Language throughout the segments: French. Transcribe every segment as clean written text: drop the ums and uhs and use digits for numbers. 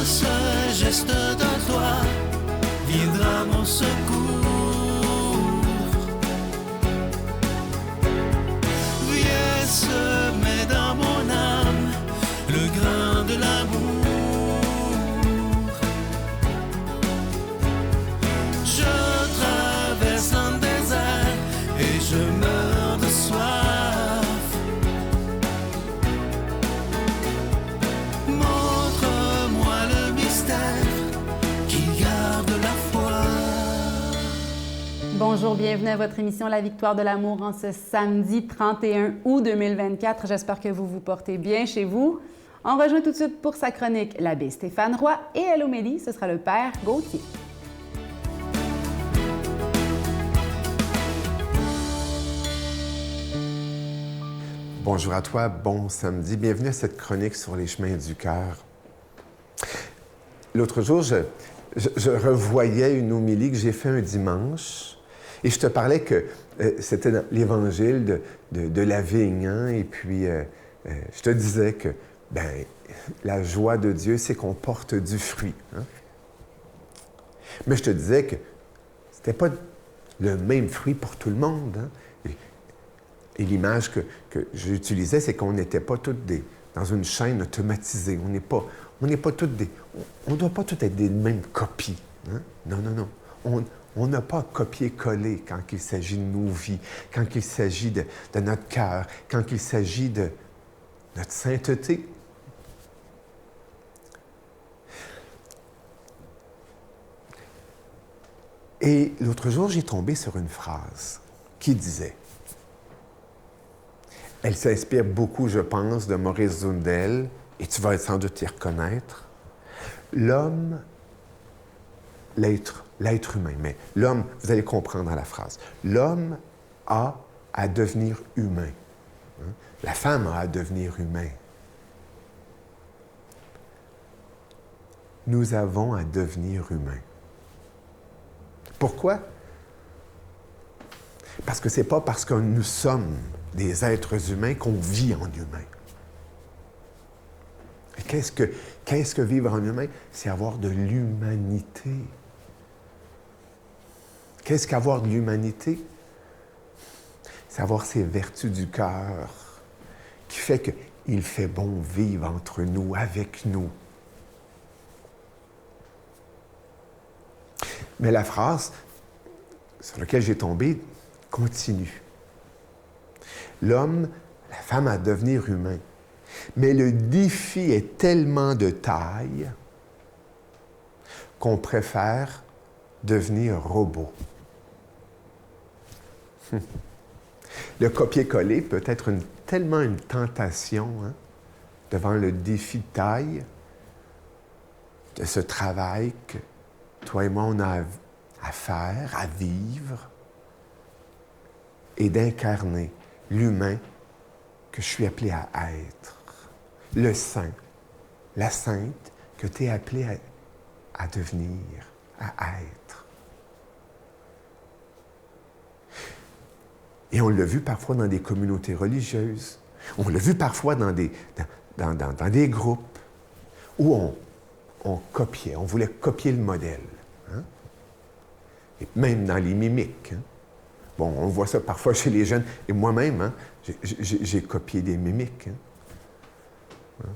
ce geste d'un doigt viendra mon secours. Viens semer dans mon âme le grain de l'amour. Je traverse un désert et je meurs de soif. Montre-moi le mystère qui garde la foi. Bonjour, bienvenue à votre émission La Victoire de l'amour en ce samedi 31 août 2024. J'espère que vous vous portez bien chez vous. On rejoint tout de suite pour sa chronique l'abbé Stéphane Roy et à l'homélie, ce sera le père Gauthier. Bonjour à toi, bon samedi. Bienvenue à cette chronique sur les chemins du cœur. L'autre jour, je revoyais une homélie que j'ai fait un dimanche et je te parlais que c'était dans l'évangile de la vigne. Hein? Et puis, je te disais que la joie de Dieu, c'est qu'on porte du fruit. Hein? Mais je te disais que c'était pas le même fruit pour tout le monde. Hein? Et l'image que j'utilisais, c'est qu'on n'était pas toutes dans une chaîne automatisée. On n'est pas toutes on ne doit pas toutes être des mêmes copies. Hein? Non, non, non. On n'a pas à copier-coller quand il s'agit de nos vies, quand il s'agit de notre cœur, quand il s'agit de notre sainteté. Et l'autre jour, j'ai tombé sur une phrase qui disait, elle s'inspire beaucoup, je pense, de Maurice Zundel, et tu vas sans doute y reconnaître. L'homme, l'être humain, mais l'homme, vous allez comprendre dans la phrase, l'homme a à devenir humain. Hein? La femme a à devenir humain. Nous avons à devenir humains. Pourquoi? Parce que ce n'est pas parce que nous sommes des êtres humains qu'on vit en humain. Et qu'est-ce que vivre en humain? C'est avoir de l'humanité. Qu'est-ce qu'avoir de l'humanité? C'est avoir ces vertus du cœur qui fait qu'il fait bon vivre entre nous, avec nous. Mais la phrase sur laquelle j'ai tombé continue. L'homme, la femme à devenir humain. Mais le défi est tellement de taille qu'on préfère devenir robot. Le copier-coller peut être tellement une tentation devant le défi de taille de ce travail que toi et moi, on a à faire, à vivre et d'incarner l'humain que je suis appelé à être, le saint, la sainte que tu es appelé à devenir, à être. Et on l'a vu parfois dans des communautés religieuses, on l'a vu parfois dans des groupes où on copiait, on voulait copier le modèle. Hein? Et même dans les mimiques. Hein? Bon, on voit ça parfois chez les jeunes. Et moi-même, hein, j'ai copié des mimiques. Hein?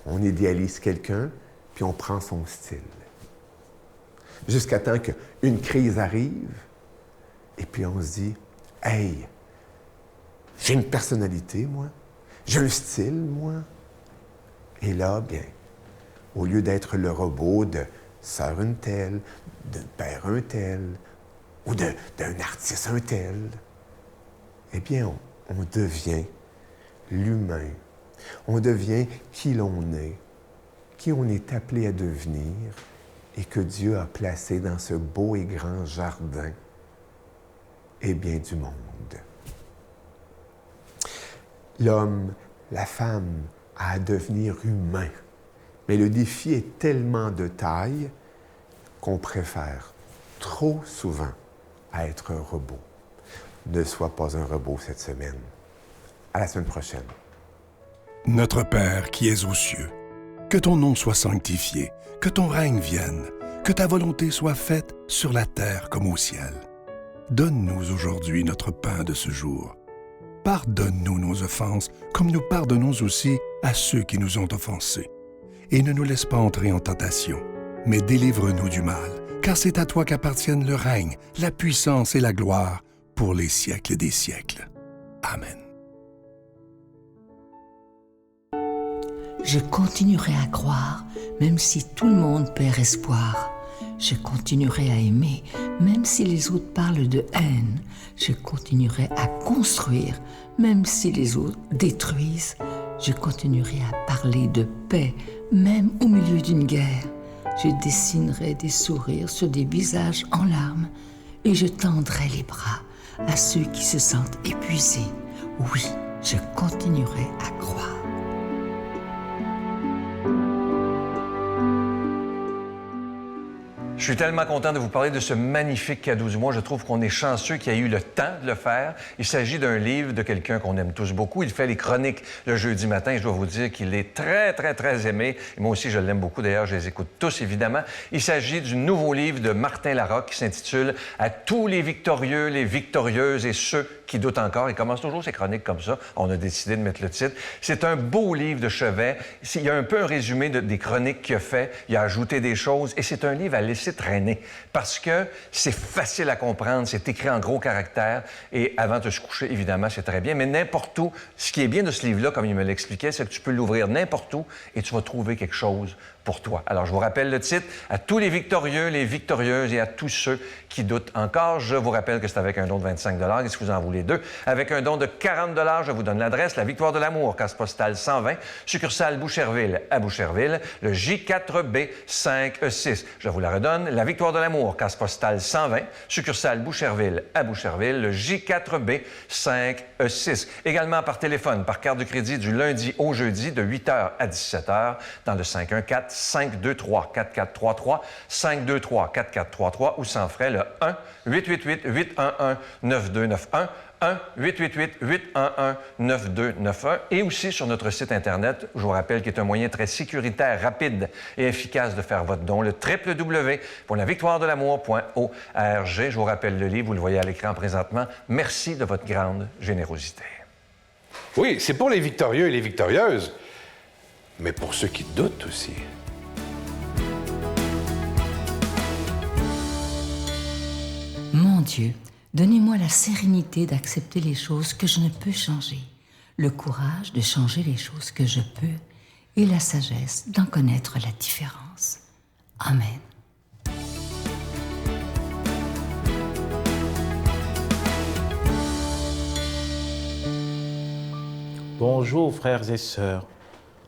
On idéalise quelqu'un, puis on prend son style. Jusqu'à temps qu'une crise arrive, et puis on se dit, « Hey, j'ai une personnalité, moi. J'ai un style, moi. » Et là, bien, au lieu d'être le robot de sœur une telle, de père un tel, ou d'un artiste un tel, eh bien, on devient l'humain. On devient qui l'on est, qui on est appelé à devenir et que Dieu a placé dans ce beau et grand jardin et bien du monde. L'homme, la femme a à devenir humain. Mais le défi est tellement de taille qu'on préfère trop souvent être un robot. Ne sois pas un robot cette semaine. À la semaine prochaine. Notre Père qui es aux cieux, Que ton nom soit sanctifié, que ton règne vienne, que ta volonté soit faite sur la terre comme au ciel. Donne-nous aujourd'hui notre pain de ce jour. Pardonne-nous nos offenses, comme nous pardonnons aussi à ceux qui nous ont offensés. Et ne nous laisse pas entrer en tentation, mais délivre-nous du mal, car c'est à toi qu'appartiennent le règne, la puissance et la gloire pour les siècles des siècles. Amen. Je continuerai à croire, même si tout le monde perd espoir. Je continuerai à aimer, même si les autres parlent de haine. Je continuerai à construire, même si les autres détruisent. Je continuerai à parler de paix, même au milieu d'une guerre. Je dessinerai des sourires sur des visages en larmes et je tendrai les bras à ceux qui se sentent épuisés. Oui, je continuerai à croire. Je suis tellement content de vous parler de ce magnifique cadeau du mois. Je trouve qu'on est chanceux qu'il y ait eu le temps de le faire. Il s'agit d'un livre de quelqu'un qu'on aime tous beaucoup. Il fait les chroniques le jeudi matin. Je dois vous dire qu'il est très, très, très aimé. Et moi aussi, je l'aime beaucoup. D'ailleurs, je les écoute tous, évidemment. Il s'agit du nouveau livre de Martin Larocque qui s'intitule « À tous les victorieux, les victorieuses et ceux qui doutent encore ». Il commence toujours ses chroniques comme ça. On a décidé de mettre le titre. C'est un beau livre de chevet. Il y a un peu un résumé des chroniques qu'il a fait. Il a ajouté des choses. Et c'est un livre à laisser traîner parce que c'est facile à comprendre, c'est écrit en gros caractères et avant de se coucher, évidemment, c'est très bien, mais n'importe où, ce qui est bien de ce livre-là, comme il me l'expliquait, c'est que tu peux l'ouvrir n'importe où et tu vas trouver quelque chose pour toi. Alors, je vous rappelle le titre, « À tous les victorieux, les victorieuses et à tous ceux qui doutent encore ». Je vous rappelle que c'est avec un don de 25 $ et si vous en voulez deux, avec un don de 40 $, je vous donne l'adresse, La Victoire de l'Amour, case postale 120, succursale Boucherville à Boucherville, le J4B 5E6. Je vous la redonne, La Victoire de l'Amour, case postale 120, succursale Boucherville à Boucherville, le J4B 5E6. Également par téléphone, par carte de crédit du lundi au jeudi de 8h à 17h dans le 514-523-4433, 523-4433 ou sans frais le 1-888-811-9291, 1-888-811-9291 et aussi sur notre site Internet, je vous rappelle qu'il est un moyen très sécuritaire, rapide et efficace de faire votre don, le www.lavictoiredelamour.org. Je vous rappelle le livre, vous le voyez à l'écran présentement. Merci de votre grande générosité. Oui, c'est pour les victorieux et les victorieuses, mais pour ceux qui doutent aussi. Mon Dieu, donnez-moi la sérénité d'accepter les choses que je ne peux changer, le courage de changer les choses que je peux et la sagesse d'en connaître la différence. Amen. Bonjour frères et sœurs.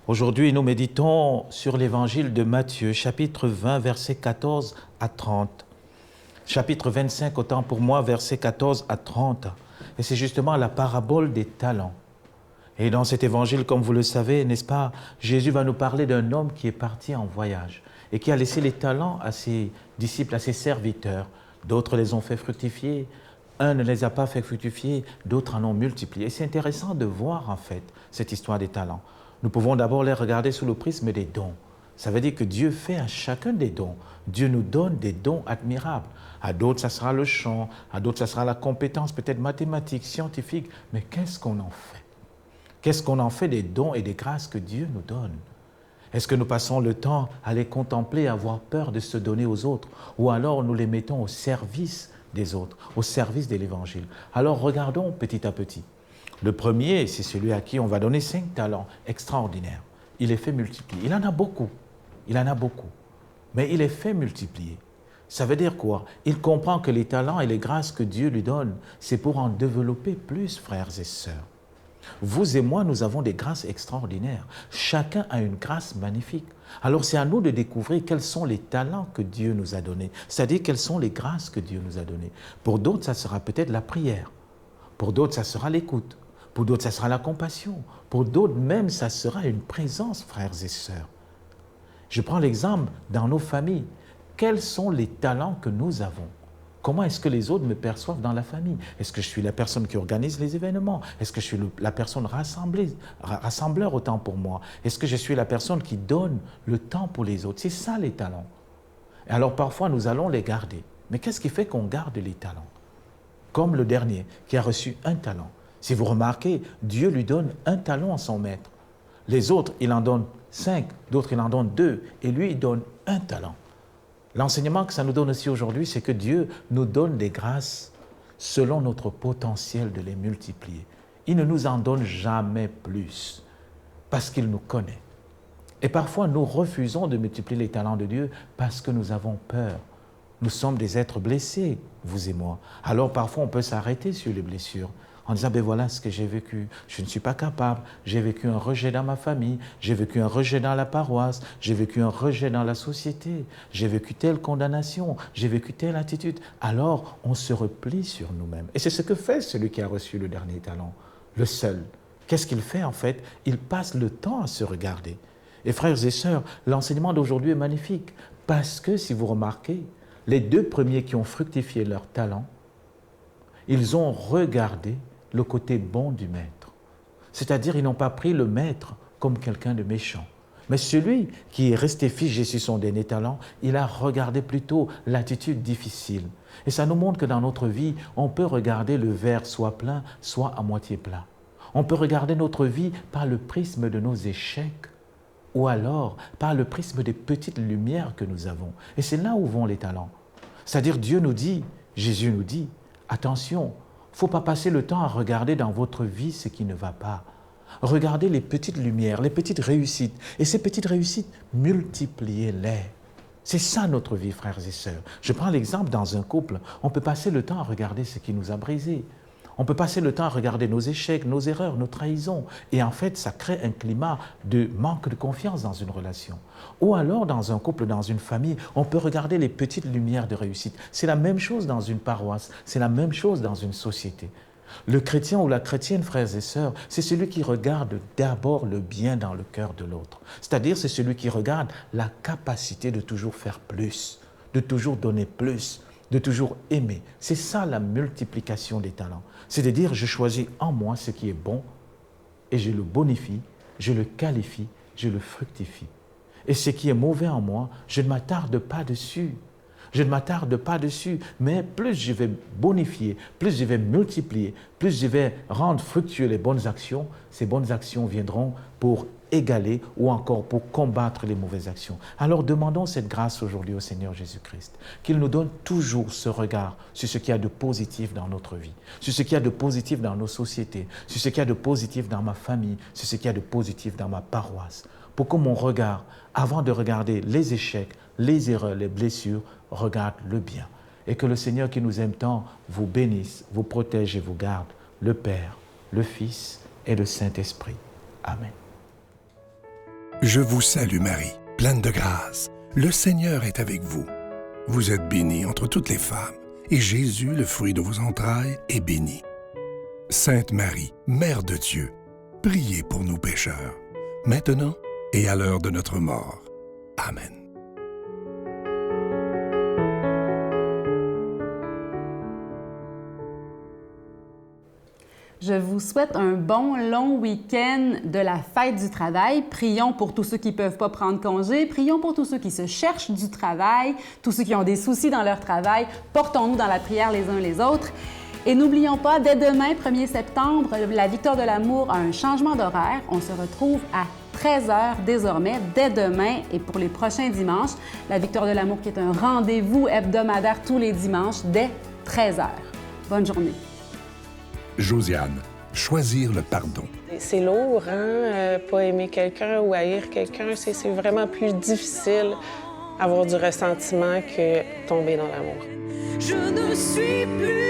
Aujourd'hui, nous méditons sur l'évangile de Matthieu, chapitre 20, versets 14 à 30. Chapitre 25, autant pour moi, versets 14 à 30. Et c'est justement la parabole des talents. Et dans cet évangile, comme vous le savez, n'est-ce pas, Jésus va nous parler d'un homme qui est parti en voyage et qui a laissé les talents à ses disciples, à ses serviteurs. D'autres les ont fait fructifier, un ne les a pas fait fructifier, d'autres en ont multiplié. Et c'est intéressant de voir en fait cette histoire des talents. Nous pouvons d'abord les regarder sous le prisme des dons. Ça veut dire que Dieu fait à chacun des dons. Dieu nous donne des dons admirables. À d'autres, ça sera le chant, à d'autres, ça sera la compétence, peut-être mathématique, scientifique. Mais qu'est-ce qu'on en fait? Qu'est-ce qu'on en fait des dons et des grâces que Dieu nous donne? Est-ce que nous passons le temps à les contempler, à avoir peur de se donner aux autres? Ou alors nous les mettons au service des autres, au service de l'Évangile? Alors regardons petit à petit. Le premier, c'est celui à qui on va donner 5 talents extraordinaires. Il les fait multiplier. Il en a beaucoup. Mais il les fait multiplier. Ça veut dire quoi? Il comprend que les talents et les grâces que Dieu lui donne, c'est pour en développer plus, frères et sœurs. Vous et moi, nous avons des grâces extraordinaires. Chacun a une grâce magnifique. Alors c'est à nous de découvrir quels sont les talents que Dieu nous a donnés, c'est-à-dire quelles sont les grâces que Dieu nous a données. Pour d'autres, ça sera peut-être la prière. Pour d'autres, ça sera l'écoute. Pour d'autres, ça sera la compassion. Pour d'autres, même, ça sera une présence, frères et sœurs. Je prends l'exemple dans nos familles. Quels sont les talents que nous avons? Comment est-ce que les autres me perçoivent dans la famille? Est-ce que je suis la personne qui organise les événements? Est-ce que je suis la personne rassembleur autant pour moi? Est-ce que je suis la personne qui donne le temps pour les autres? C'est ça les talents. Et alors parfois nous allons les garder. Mais qu'est-ce qui fait qu'on garde les talents? Comme le dernier qui a reçu un talent. Si vous remarquez, Dieu lui donne un talent à son maître. Les autres, il en donne 5, d'autres, il en donne 2, et lui, il donne un talent. L'enseignement que ça nous donne aussi aujourd'hui, c'est que Dieu nous donne des grâces selon notre potentiel de les multiplier. Il ne nous en donne jamais plus parce qu'il nous connaît. Et parfois, nous refusons de multiplier les talents de Dieu parce que nous avons peur. Nous sommes des êtres blessés, vous et moi. Alors parfois, on peut s'arrêter sur les blessures en disant, ben voilà ce que j'ai vécu, je ne suis pas capable, j'ai vécu un rejet dans ma famille, j'ai vécu un rejet dans la paroisse, j'ai vécu un rejet dans la société, j'ai vécu telle condamnation, j'ai vécu telle attitude. Alors, on se replie sur nous-mêmes. Et c'est ce que fait celui qui a reçu le dernier talent, le seul. Qu'est-ce qu'il fait en fait? Il passe le temps à se regarder. Et frères et sœurs, l'enseignement d'aujourd'hui est magnifique parce que, si vous remarquez, les 2 premiers qui ont fructifié leur talent, ils ont regardé le côté bon du maître. C'est-à-dire, ils n'ont pas pris le maître comme quelqu'un de méchant. Mais celui qui est resté figé sur son dernier talent, il a regardé plutôt l'attitude difficile. Et ça nous montre que dans notre vie, on peut regarder le verre soit plein, soit à moitié plein. On peut regarder notre vie par le prisme de nos échecs ou alors par le prisme des petites lumières que nous avons. Et c'est là où vont les talents. C'est-à-dire, Dieu nous dit, Jésus nous dit, attention, il ne faut pas passer le temps à regarder dans votre vie ce qui ne va pas. Regardez les petites lumières, les petites réussites. Et ces petites réussites, multipliez-les. C'est ça notre vie, frères et sœurs. Je prends l'exemple dans un couple. On peut passer le temps à regarder ce qui nous a brisés. On peut passer le temps à regarder nos échecs, nos erreurs, nos trahisons. Et en fait, ça crée un climat de manque de confiance dans une relation. Ou alors, dans un couple, dans une famille, on peut regarder les petites lumières de réussite. C'est la même chose dans une paroisse, c'est la même chose dans une société. Le chrétien ou la chrétienne, frères et sœurs, c'est celui qui regarde d'abord le bien dans le cœur de l'autre. C'est-à-dire, c'est celui qui regarde la capacité de toujours faire plus, de toujours donner plus, de toujours aimer. C'est ça la multiplication des talents. C'est de dire, je choisis en moi ce qui est bon et je le bonifie, je le qualifie, je le fructifie. Et ce qui est mauvais en moi, je ne m'attarde pas dessus. Je ne m'attarde pas dessus, mais plus je vais bonifier, plus je vais multiplier, plus je vais rendre fructueux les bonnes actions, ces bonnes actions viendront pour égaler ou encore pour combattre les mauvaises actions. Alors demandons cette grâce aujourd'hui au Seigneur Jésus-Christ, qu'il nous donne toujours ce regard sur ce qu'il y a de positif dans notre vie, sur ce qu'il y a de positif dans nos sociétés, sur ce qu'il y a de positif dans ma famille, sur ce qu'il y a de positif dans ma paroisse, pour que mon regard, avant de regarder les échecs, les erreurs, les blessures, regarde le bien. Et que le Seigneur qui nous aime tant vous bénisse, vous protège et vous garde, le Père, le Fils et le Saint-Esprit. Amen. Je vous salue Marie, pleine de grâce. Le Seigneur est avec vous. Vous êtes bénie entre toutes les femmes, et Jésus, le fruit de vos entrailles, est béni. Sainte Marie, Mère de Dieu, priez pour nous pécheurs, maintenant et à l'heure de notre mort. Amen. Je vous souhaite un bon long week-end de la fête du travail. Prions pour tous ceux qui ne peuvent pas prendre congé. Prions pour tous ceux qui se cherchent du travail, tous ceux qui ont des soucis dans leur travail. Portons-nous dans la prière les uns les autres. Et n'oublions pas, dès demain, 1er septembre, la Victoire de l'amour a un changement d'horaire. On se retrouve à 13h désormais, dès demain et pour les prochains dimanches. La Victoire de l'amour qui est un rendez-vous hebdomadaire tous les dimanches dès 13h. Bonne journée. Josiane, choisir le pardon. C'est lourd, hein? Pas aimer quelqu'un ou haïr quelqu'un, c'est vraiment plus difficile avoir du ressentiment que tomber dans l'amour. Je ne suis plus